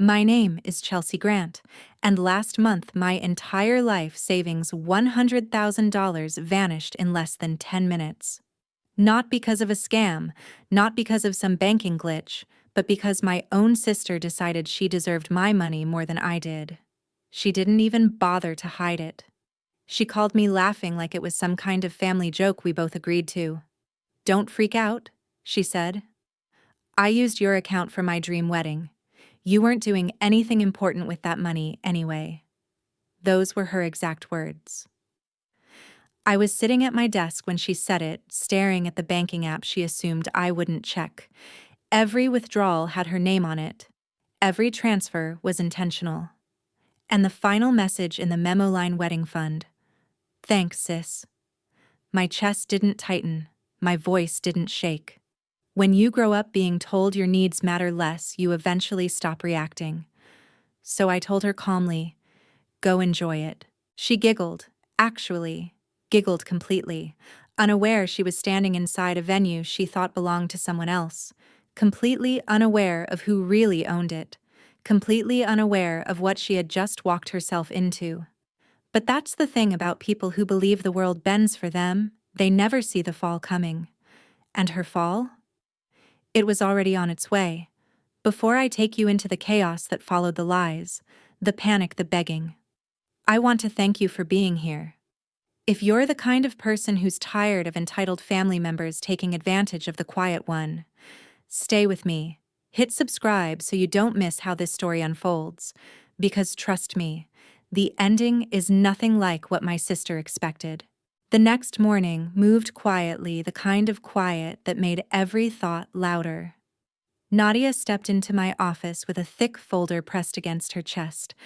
My name is Chelsea Grant, and last month my entire life savings $100,000 vanished in less than 10 minutes. Not because of a scam, not because of some banking glitch, but because my own sister decided she deserved my money more than I did. She didn't even bother to hide it. She called me laughing like it was some kind of family joke we both agreed to. "Don't freak out," she said. "I used your account for my dream wedding. You weren't doing anything important with that money anyway." Those were her exact words. I was sitting at my desk when she said it, staring at the banking app she assumed I wouldn't check. Every withdrawal had her name on it. Every transfer was intentional. And the final message in the memo line: wedding fund. "Thanks, sis." My chest didn't tighten. My voice didn't shake. When you grow up being told your needs matter less, you eventually stop reacting. So I told her calmly, "Go enjoy it." She giggled, actually, giggled completely, unaware she was standing inside a venue she thought belonged to someone else, completely unaware of who really owned it, completely unaware of what she had just walked herself into. But that's the thing about people who believe the world bends for them, they never see the fall coming. And her fall? It was already on its way. Before I take you into the chaos that followed the lies, the panic, the begging, I want to thank you for being here. If you're the kind of person who's tired of entitled family members taking advantage of the quiet one, stay with me. Hit subscribe so you don't miss how this story unfolds. Because trust me, the ending is nothing like what my sister expected. The next morning moved quietly, the kind of quiet that made every thought louder. Nadia stepped into my office with a thick folder pressed against her chest,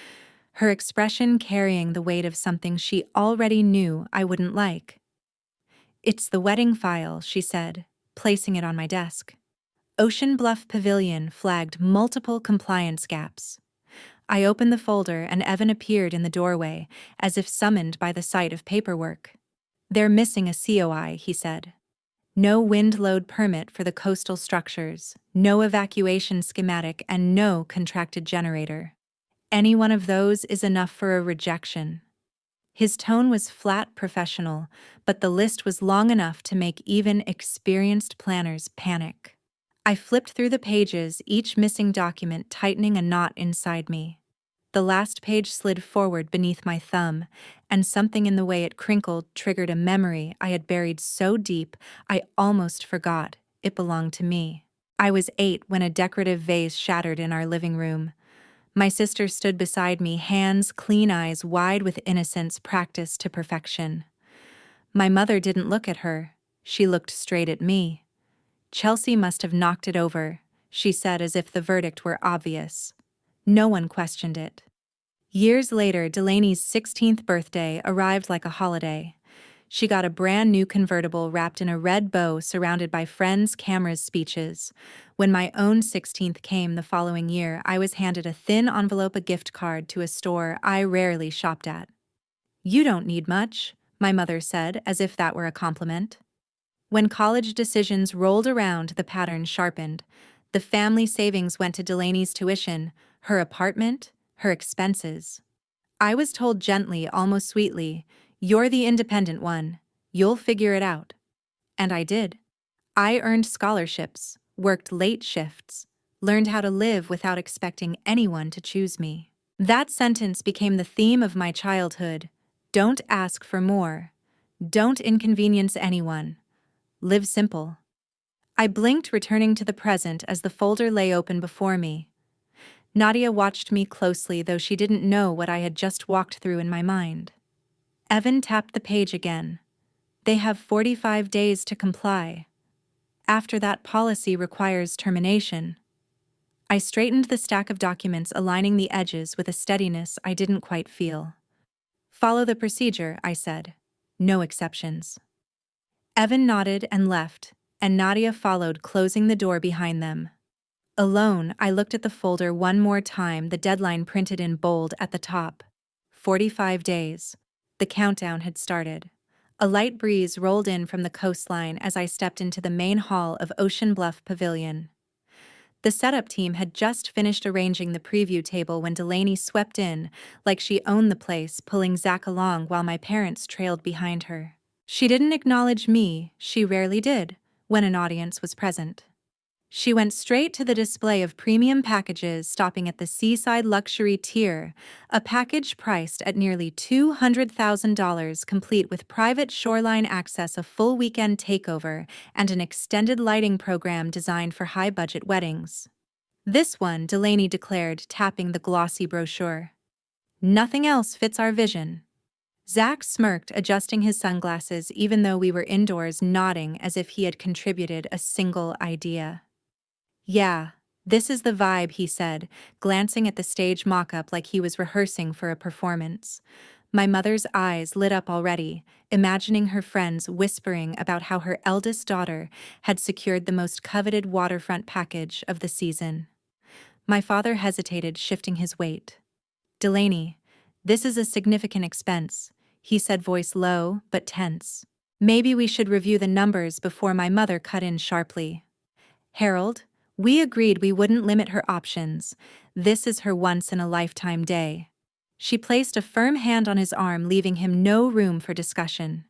her expression carrying the weight of something she already knew I wouldn't like. "It's the wedding file," she said, placing it on my desk. Ocean Bluff Pavilion flagged multiple compliance gaps. I opened the folder and Evan appeared in the doorway, as if summoned by the sight of paperwork. "They're missing a COI," he said. "No wind load permit for the coastal structures, no evacuation schematic, and no contracted generator. Any one of those is enough for a rejection." His tone was flat professional, but the list was long enough to make even experienced planners panic. I flipped through the pages, each missing document tightening a knot inside me. The last page slid forward beneath my thumb, and something in the way it crinkled triggered a memory I had buried so deep I almost forgot it belonged to me. I was 8 when a decorative vase shattered in our living room. My sister stood beside me, hands, clean eyes wide with innocence practiced to perfection. My mother didn't look at her. She looked straight at me. "Chelsea must have knocked it over," she said as if the verdict were obvious. No one questioned it. Years later, Delaney's 16th birthday arrived like a holiday. She got a brand new convertible wrapped in a red bow surrounded by friends, cameras, speeches. When my own 16th came the following year, I was handed a thin envelope, a gift card to a store I rarely shopped at. "You don't need much," my mother said, as if that were a compliment. When college decisions rolled around, the pattern sharpened. The family savings went to Delaney's tuition, her apartment, her expenses. I was told gently, almost sweetly, "You're the independent one. You'll figure it out." And I did. I earned scholarships, worked late shifts, learned how to live without expecting anyone to choose me. That sentence became the theme of my childhood. Don't ask for more. Don't inconvenience anyone. Live simple. I blinked, returning to the present as the folder lay open before me. Nadia watched me closely, though she didn't know what I had just walked through in my mind. Evan tapped the page again. "They have 45 days to comply. After that, policy requires termination." I straightened the stack of documents, aligning the edges with a steadiness I didn't quite feel. "Follow the procedure," I said. "No exceptions." Evan nodded and left, and Nadia followed, closing the door behind them. Alone, I looked at the folder one more time, the deadline printed in bold at the top. 45 days. The countdown had started. A light breeze rolled in from the coastline as I stepped into the main hall of Ocean Bluff Pavilion. The setup team had just finished arranging the preview table when Delaney swept in, like she owned the place, pulling Zach along while my parents trailed behind her. She didn't acknowledge me, she rarely did, when an audience was present. She went straight to the display of premium packages, stopping at the Seaside Luxury tier, a package priced at nearly $200,000, complete with private shoreline access, a full weekend takeover, and an extended lighting program designed for high-budget weddings. This one, Delaney declared, tapping the glossy brochure. Nothing else fits our vision. Zach smirked, adjusting his sunglasses, even though we were indoors, nodding as if he had contributed a single idea. Yeah, this is the vibe, he said, glancing at the stage mock-up like he was rehearsing for a performance. My mother's eyes lit up already, imagining her friends whispering about how her eldest daughter had secured the most coveted waterfront package of the season. My father hesitated, shifting his weight. Delaney, this is a significant expense, he said, voice low but tense. Maybe we should review the numbers before. My mother cut in sharply. Harold, we agreed we wouldn't limit her options. This is her once-in-a-lifetime day. She placed a firm hand on his arm, leaving him no room for discussion.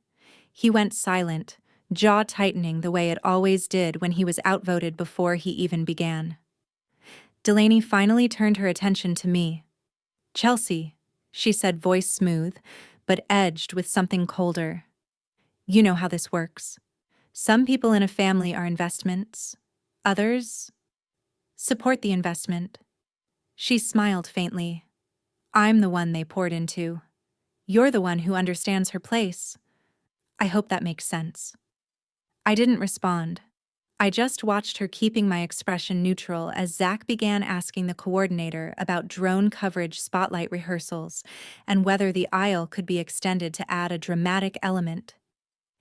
He went silent, jaw tightening the way it always did when he was outvoted before he even began. Delaney finally turned her attention to me. Chelsea, she said, voice smooth, but edged with something colder. You know how this works. Some people in a family are investments. Others support the investment. She smiled faintly. I'm the one they poured into. You're the one who understands her place. I hope that makes sense. I didn't respond. I just watched her, keeping my expression neutral, as Zach began asking the coordinator about drone coverage, spotlight rehearsals, and whether the aisle could be extended to add a dramatic element.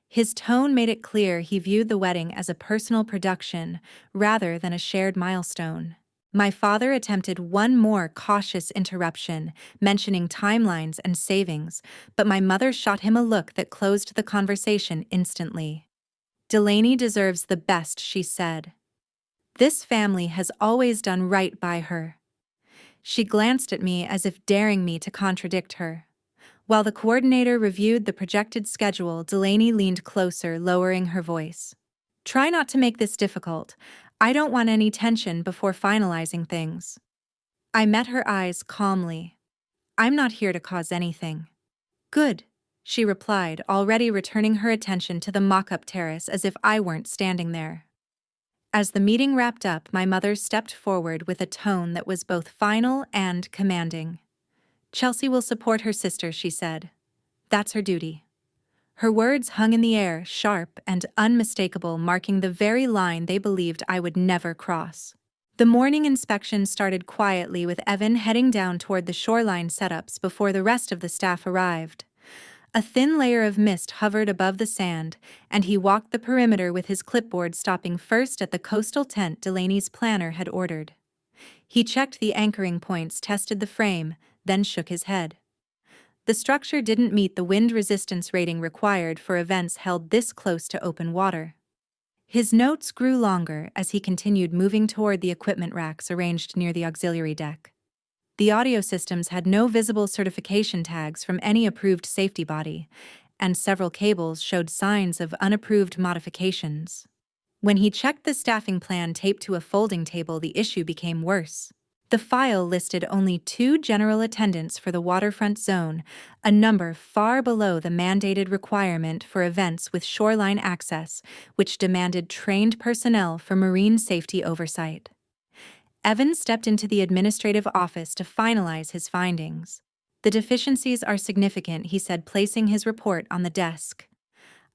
His tone made it clear he viewed the wedding as a personal production rather than a shared milestone. My father attempted one more cautious interruption, mentioning timelines and savings, but my mother shot him a look that closed the conversation instantly. Delaney deserves the best, she said. This family has always done right by her. She glanced at me as if daring me to contradict her. While the coordinator reviewed the projected schedule, Delaney leaned closer, lowering her voice. Try not to make this difficult. I don't want any tension before finalizing things. I met her eyes calmly. I'm not here to cause anything. Good, she replied, already returning her attention to the mock-up terrace as if I weren't standing there. As the meeting wrapped up, my mother stepped forward with a tone that was both final and commanding. Chelsea will support her sister, she said. That's her duty. Her words hung in the air, sharp and unmistakable, marking the very line they believed I would never cross. The morning inspection started quietly, with Evan heading down toward the shoreline setups before the rest of the staff arrived. A thin layer of mist hovered above the sand, and he walked the perimeter with his clipboard, stopping first at the coastal tent Delaney's planner had ordered. He checked the anchoring points, tested the frame, then shook his head. The structure didn't meet the wind resistance rating required for events held this close to open water. His notes grew longer as he continued moving toward the equipment racks arranged near the auxiliary deck. The audio systems had no visible certification tags from any approved safety body, and several cables showed signs of unapproved modifications. When he checked the staffing plan taped to a folding table, the issue became worse. The file listed only 2 general attendants for the waterfront zone, a number far below the mandated requirement for events with shoreline access, which demanded trained personnel for marine safety oversight. Evan stepped into the administrative office to finalize his findings. The deficiencies are significant, he said, placing his report on the desk.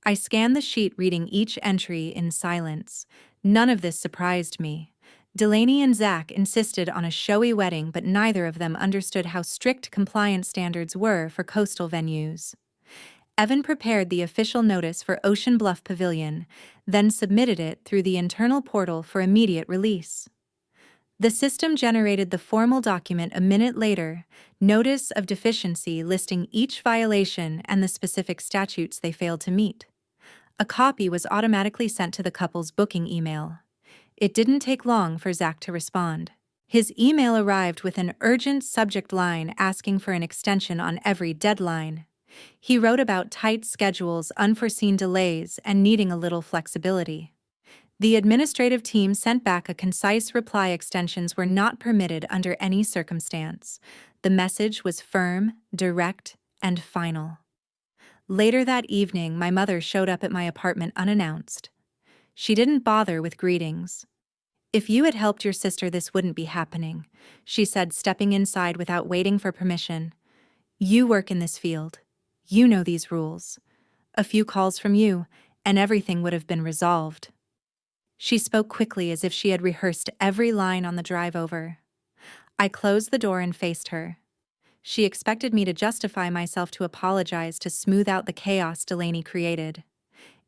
I scanned the sheet, reading each entry in silence. None of this surprised me. Delaney and Zach insisted on a showy wedding, but neither of them understood how strict compliance standards were for coastal venues. Evan prepared the official notice for Ocean Bluff Pavilion, then submitted it through the internal portal for immediate release. The system generated the formal document a minute later, notice of deficiency, listing each violation and the specific statutes they failed to meet. A copy was automatically sent to the couple's booking email. It didn't take long for Zach to respond. His email arrived with an urgent subject line asking for an extension on every deadline. He wrote about tight schedules, unforeseen delays, and needing a little flexibility. The administrative team sent back a concise reply: extensions were not permitted under any circumstance. The message was firm, direct, and final. Later that evening, my mother showed up at my apartment unannounced. She didn't bother with greetings. "If you had helped your sister, this wouldn't be happening," she said, stepping inside without waiting for permission. "You work in this field. You know these rules. A few calls from you, and everything would have been resolved." She spoke quickly as if she had rehearsed every line on the drive over. I closed the door and faced her. She expected me to justify myself, to apologize, to smooth out the chaos Delaney created.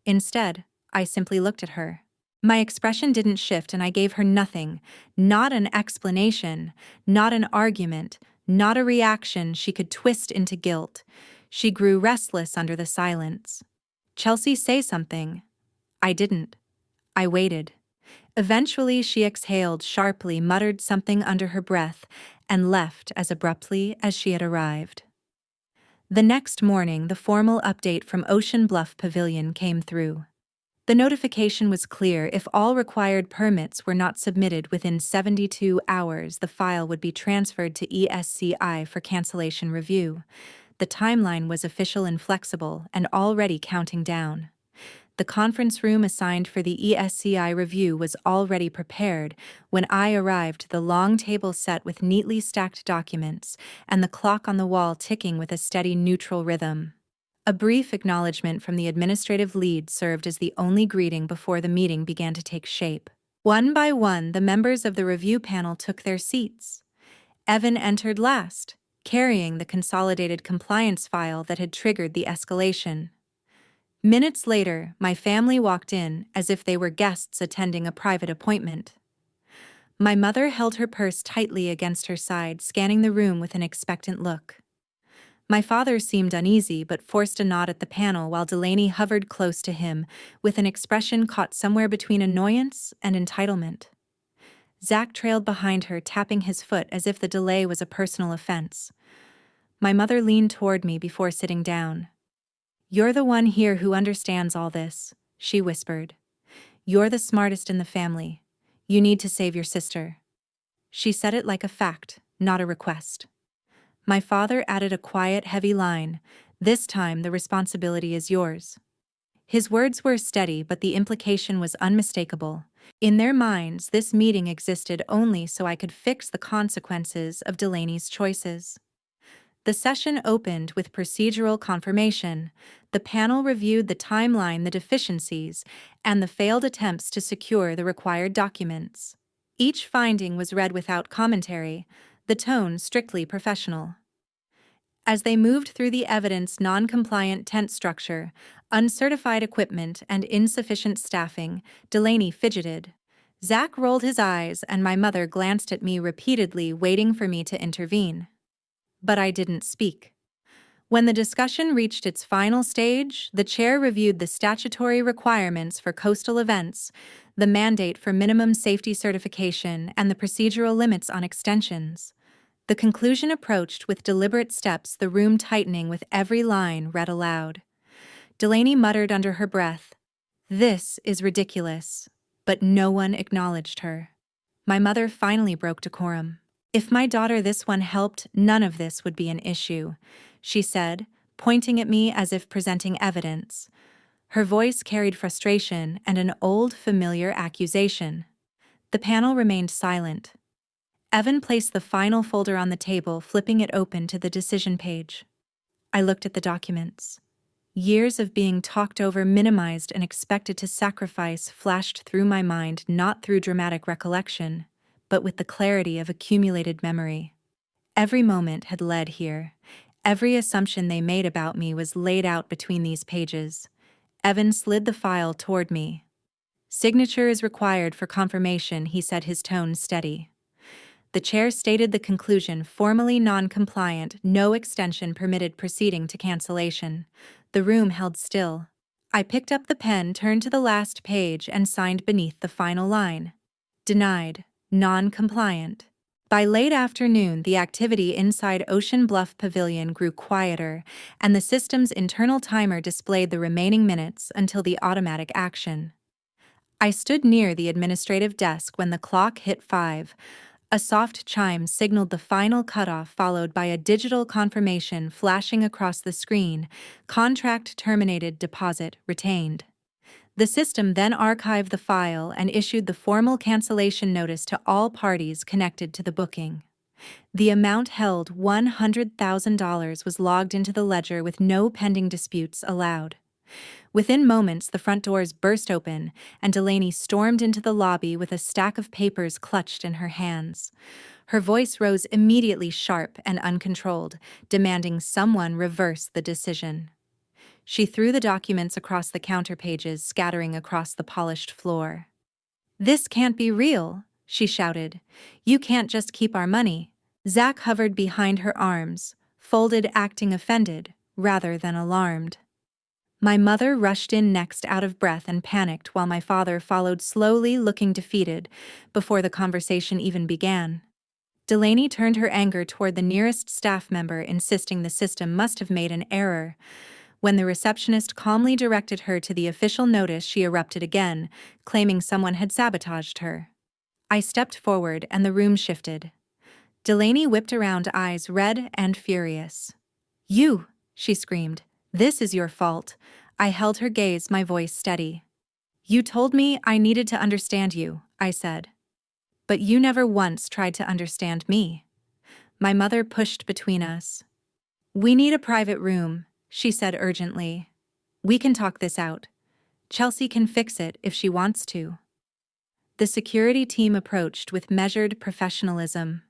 Instead, I simply looked at her. My expression didn't shift, and I gave her nothing, not an explanation, not an argument, not a reaction she could twist into guilt. She grew restless under the silence. "Chelsea, say something." I didn't. I waited. Eventually, she exhaled sharply, muttered something under her breath, and left as abruptly as she had arrived. The next morning, the formal update from Ocean Bluff Pavilion came through. The notification was clear: if all required permits were not submitted within 72 hours, the file would be transferred to ESCI for cancellation review. The timeline was official and flexible, and already counting down. The conference room assigned for the ESCI review was already prepared when I arrived, the long table set with neatly stacked documents, and the clock on the wall ticking with a steady, neutral rhythm. A brief acknowledgement from the administrative lead served as the only greeting before the meeting began to take shape. One by one, the members of the review panel took their seats. Evan entered last, carrying the consolidated compliance file that had triggered the escalation. Minutes later, my family walked in as if they were guests attending a private appointment. My mother held her purse tightly against her side, scanning the room with an expectant look. My father seemed uneasy but forced a nod at the panel, while Delaney hovered close to him with an expression caught somewhere between annoyance and entitlement. Zach trailed behind her, tapping his foot as if the delay was a personal offense. My mother leaned toward me before sitting down. "You're the one here who understands all this," she whispered. "You're the smartest in the family. You need to save your sister." She said it like a fact, not a request. My father added a quiet, heavy line: "This time the responsibility is yours." His words were steady, but the implication was unmistakable. In their minds, this meeting existed only so I could fix the consequences of Delaney's choices. The session opened with procedural confirmation. The panel reviewed the timeline, the deficiencies, and the failed attempts to secure the required documents. Each finding was read without commentary, the tone strictly professional. As they moved through the evidence: non-compliant tent structure, uncertified equipment, and insufficient staffing, Delaney fidgeted. Zach rolled his eyes, and my mother glanced at me repeatedly, waiting for me to intervene. But I didn't speak. When the discussion reached its final stage, the chair reviewed the statutory requirements for coastal events, the mandate for minimum safety certification, and the procedural limits on extensions. The conclusion approached with deliberate steps, the room tightening with every line read aloud. Delaney muttered under her breath, "This is ridiculous," but no one acknowledged her. My mother finally broke decorum. "If my daughter this one helped, none of this would be an issue," she said, pointing at me as if presenting evidence. Her voice carried frustration and an old, familiar accusation. The panel remained silent. Evan placed the final folder on the table, flipping it open to the decision page. I looked at the documents. Years of being talked over, minimized, and expected to sacrifice flashed through my mind, not through dramatic recollection, but with the clarity of accumulated memory. Every moment had led here. Every assumption they made about me was laid out between these pages. Evan slid the file toward me. "Signature is required for confirmation," he said, his tone steady. The chair stated the conclusion: formally non-compliant, no extension permitted, proceeding to cancellation. The room held still. I picked up the pen, turned to the last page, and signed beneath the final line. Denied. Non-compliant. By late afternoon, the activity inside Ocean Bluff Pavilion grew quieter, and the system's internal timer displayed the remaining minutes until the automatic action. I stood near the administrative desk when the clock hit 5. A soft chime signaled the final cutoff, followed by a digital confirmation flashing across the screen: contract terminated, deposit retained. The system then archived the file and issued the formal cancellation notice to all parties connected to the booking. The amount held, $100,000, was logged into the ledger with no pending disputes allowed. Within moments, the front doors burst open, and Delaney stormed into the lobby with a stack of papers clutched in her hands. Her voice rose immediately, sharp and uncontrolled, demanding someone reverse the decision. She threw the documents across the counter pages, scattering across the polished floor. "This can't be real," she shouted. "You can't just keep our money." Zach hovered behind her arms, folded, acting offended rather than alarmed. My mother rushed in next, out of breath and panicked, while my father followed slowly, looking defeated, before the conversation even began. Delaney turned her anger toward the nearest staff member, insisting the system must have made an error. When the receptionist calmly directed her to the official notice, she erupted again, claiming someone had sabotaged her. I stepped forward and the room shifted. Delaney whipped around, eyes red and furious. "You!" she screamed. "This is your fault." I held her gaze, my voice steady. "You told me I needed to understand you," I said. "But you never once tried to understand me." My mother pushed between us. "We need a private room," she said urgently. "We can talk this out. Chelsea can fix it if she wants to." The security team approached with measured professionalism.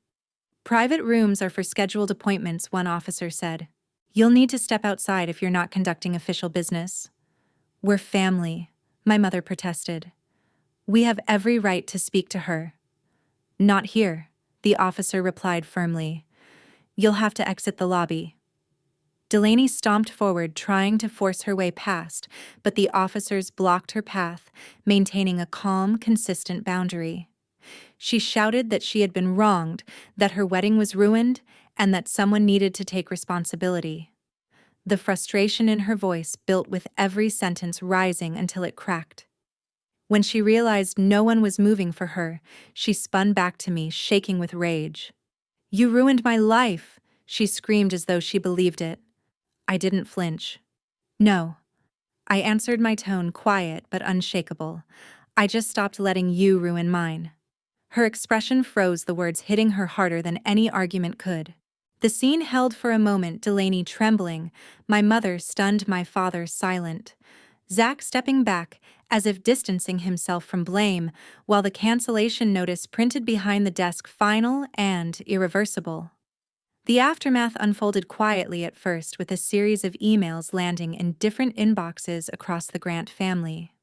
"Private rooms are for scheduled appointments," one officer said. "You'll need to step outside if you're not conducting official business." "We're family," my mother protested. "We have every right to speak to her." "Not here," the officer replied firmly. "You'll have to exit the lobby." Delaney stomped forward, trying to force her way past, but the officers blocked her path, maintaining a calm, consistent boundary. She shouted that she had been wronged, that her wedding was ruined, and that someone needed to take responsibility. The frustration in her voice built with every sentence, rising until it cracked. When she realized no one was moving for her, she spun back to me, shaking with rage. "You ruined my life," she screamed as though she believed it. I didn't flinch. "No," I answered, my tone quiet but unshakable. "I just stopped letting you ruin mine." Her expression froze, the words hitting her harder than any argument could. The scene held for a moment, Delaney trembling, my mother stunned, my father silent. Zach stepping back, as if distancing himself from blame, while the cancellation notice printed behind the desk: final and irreversible. The aftermath unfolded quietly at first, with a series of emails landing in different inboxes across the Grant family.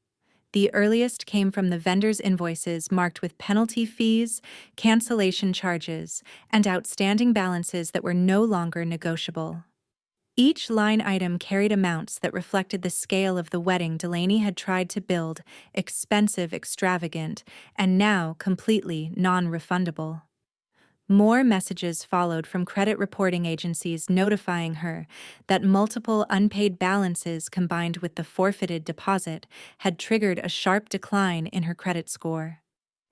The earliest came from the vendors' invoices marked with penalty fees, cancellation charges, and outstanding balances that were no longer negotiable. Each line item carried amounts that reflected the scale of the wedding Delaney had tried to build: expensive, extravagant, and now completely non-refundable. More messages followed from credit reporting agencies notifying her that multiple unpaid balances combined with the forfeited deposit had triggered a sharp decline in her credit score.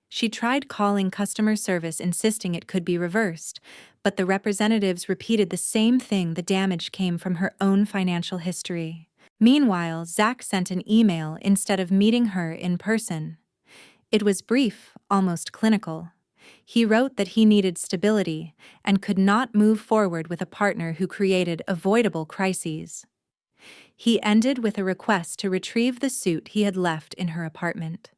She tried calling customer service, insisting it could be reversed, but the representatives repeated the same thing: the damage came from her own financial history. Meanwhile, Zach sent an email instead of meeting her in person. It was brief, almost clinical. He wrote that he needed stability and could not move forward with a partner who created avoidable crises. He ended with a request to retrieve the suit he had left in her apartment.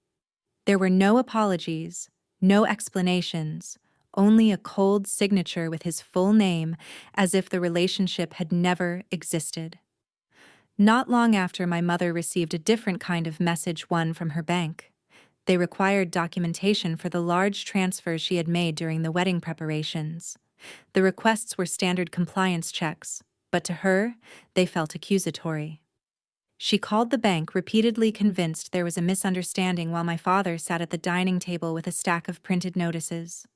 There were no apologies, no explanations, only a cold signature with his full name, as if the relationship had never existed. Not long after, my mother received a different kind of message, one from her bank. They required documentation for the large transfers she had made during the wedding preparations. The requests were standard compliance checks, but to her, they felt accusatory. She called the bank, repeatedly convinced there was a misunderstanding, while my father sat at the dining table with a stack of printed notices.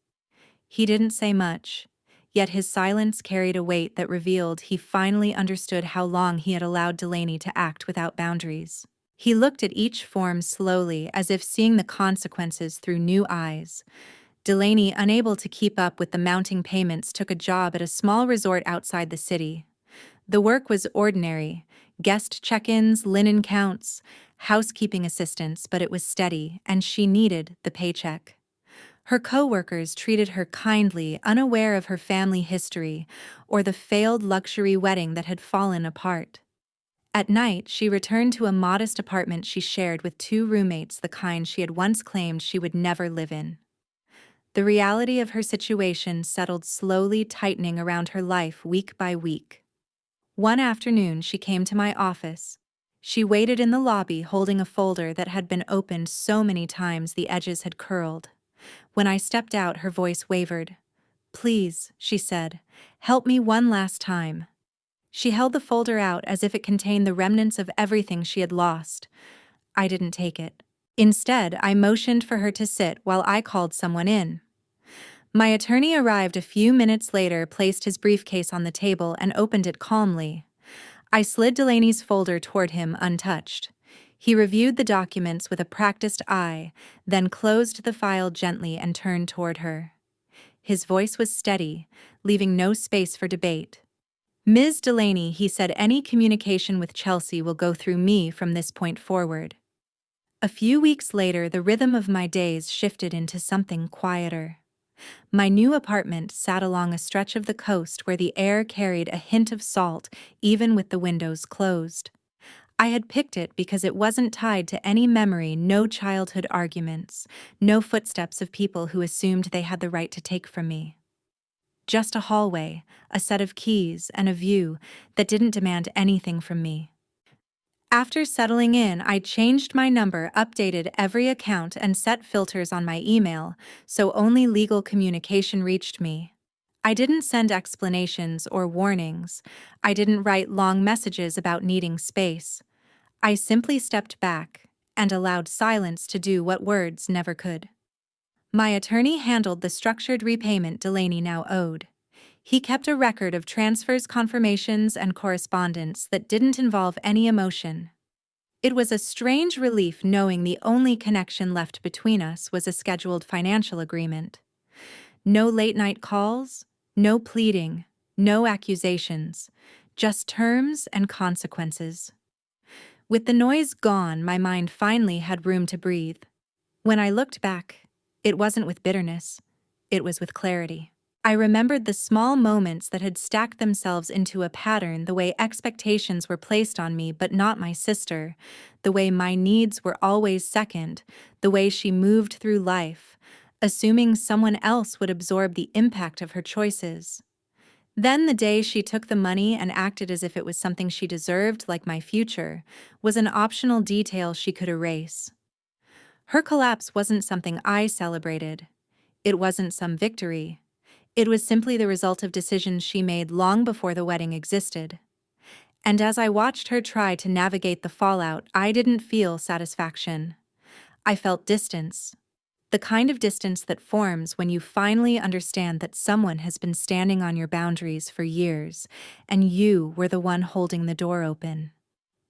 He didn't say much, yet his silence carried a weight that revealed he finally understood how long he had allowed Delaney to act without boundaries. He looked at each form slowly, as if seeing the consequences through new eyes. Delaney, unable to keep up with the mounting payments, took a job at a small resort outside the city. The work was ordinary: guest check-ins, linen counts, housekeeping assistance, but it was steady, and she needed the paycheck. Her co-workers treated her kindly, unaware of her family history or the failed luxury wedding that had fallen apart. At night, she returned to a modest apartment she shared with two roommates, the kind she had once claimed she would never live in. The reality of her situation settled slowly, tightening around her life week by week. One afternoon, she came to my office. She waited in the lobby, holding a folder that had been opened so many times the edges had curled. When I stepped out, her voice wavered. "Please," she said, "help me one last time." She held the folder out as if it contained the remnants of everything she had lost. I didn't take it. Instead, I motioned for her to sit while I called someone in. My attorney arrived a few minutes later, placed his briefcase on the table, and opened it calmly. I slid Delaney's folder toward him untouched. He reviewed the documents with a practiced eye, then closed the file gently and turned toward her. His voice was steady, leaving no space for debate. "Ms. Delaney," he said, "any communication with Chelsea will go through me from this point forward." A few weeks later, the rhythm of my days shifted into something quieter. My new apartment sat along a stretch of the coast where the air carried a hint of salt, even with the windows closed. I had picked it because it wasn't tied to any memory, no childhood arguments, no footsteps of people who assumed they had the right to take from me. Just a hallway, a set of keys, and a view that didn't demand anything from me. After settling in, I changed my number, updated every account, and set filters on my email so only legal communication reached me. I didn't send explanations or warnings. I didn't write long messages about needing space. I simply stepped back and allowed silence to do what words never could. My attorney handled the structured repayment Delaney now owed. He kept a record of transfers, confirmations, and correspondence that didn't involve any emotion. It was a strange relief knowing the only connection left between us was a scheduled financial agreement. No late-night calls, no pleading, no accusations, just terms and consequences. With the noise gone, my mind finally had room to breathe. When I looked back, it wasn't with bitterness, it was with clarity. I remembered the small moments that had stacked themselves into a pattern, the way expectations were placed on me but not my sister, the way my needs were always second, the way she moved through life, assuming someone else would absorb the impact of her choices. Then the day she took the money and acted as if it was something she deserved, like my future, was an optional detail she could erase. Her collapse wasn't something I celebrated. It wasn't some victory. It was simply the result of decisions she made long before the wedding existed. And as I watched her try to navigate the fallout, I didn't feel satisfaction. I felt distance. The kind of distance that forms when you finally understand that someone has been standing on your boundaries for years, and you were the one holding the door open.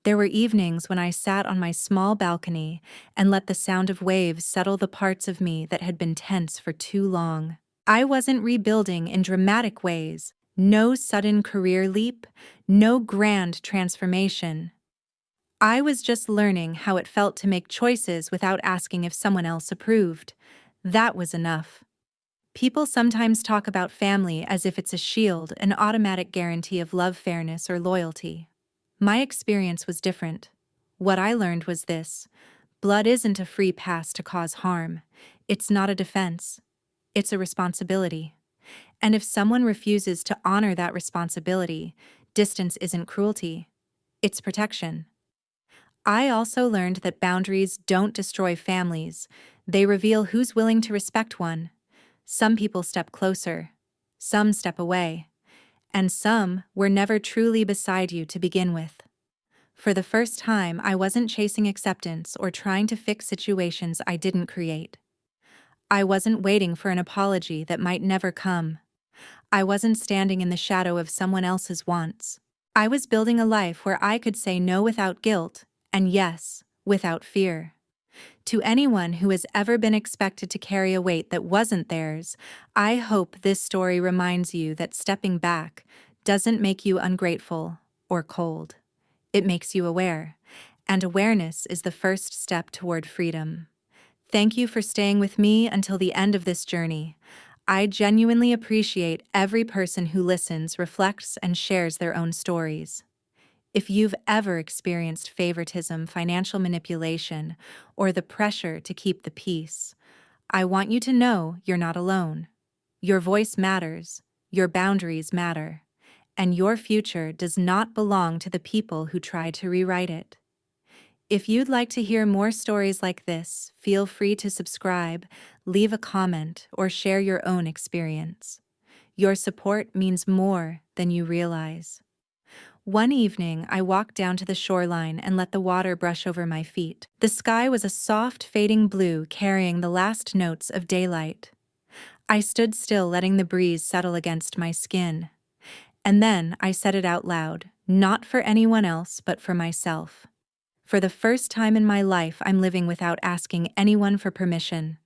There were evenings when I sat on my small balcony and let the sound of waves settle the parts of me that had been tense for too long. I wasn't rebuilding in dramatic ways, no sudden career leap, no grand transformation. I was just learning how it felt to make choices without asking if someone else approved. That was enough. People sometimes talk about family as if it's a shield, an automatic guarantee of love, fairness, or loyalty. My experience was different. What I learned was this: blood isn't a free pass to cause harm. It's not a defense. It's a responsibility. And if someone refuses to honor that responsibility, distance isn't cruelty. It's protection. I also learned that boundaries don't destroy families. They reveal who's willing to respect one. Some people step closer. Some step away. And some were never truly beside you to begin with. For the first time, I wasn't chasing acceptance or trying to fix situations I didn't create. I wasn't waiting for an apology that might never come. I wasn't standing in the shadow of someone else's wants. I was building a life where I could say no without guilt, and yes, without fear. To anyone who has ever been expected to carry a weight that wasn't theirs, I hope this story reminds you that stepping back doesn't make you ungrateful or cold. It makes you aware, and awareness is the first step toward freedom. Thank you for staying with me until the end of this journey. I genuinely appreciate every person who listens, reflects, and shares their own stories. If you've ever experienced favoritism, financial manipulation, or the pressure to keep the peace, I want you to know you're not alone. Your voice matters, your boundaries matter, and your future does not belong to the people who try to rewrite it. If you'd like to hear more stories like this, feel free to subscribe, leave a comment, or share your own experience. Your support means more than you realize. One evening, I walked down to the shoreline and let the water brush over my feet. The sky was a soft, fading blue, carrying the last notes of daylight. I stood still, letting the breeze settle against my skin. And then I said it out loud, not for anyone else, but for myself. For the first time in my life, I'm living without asking anyone for permission.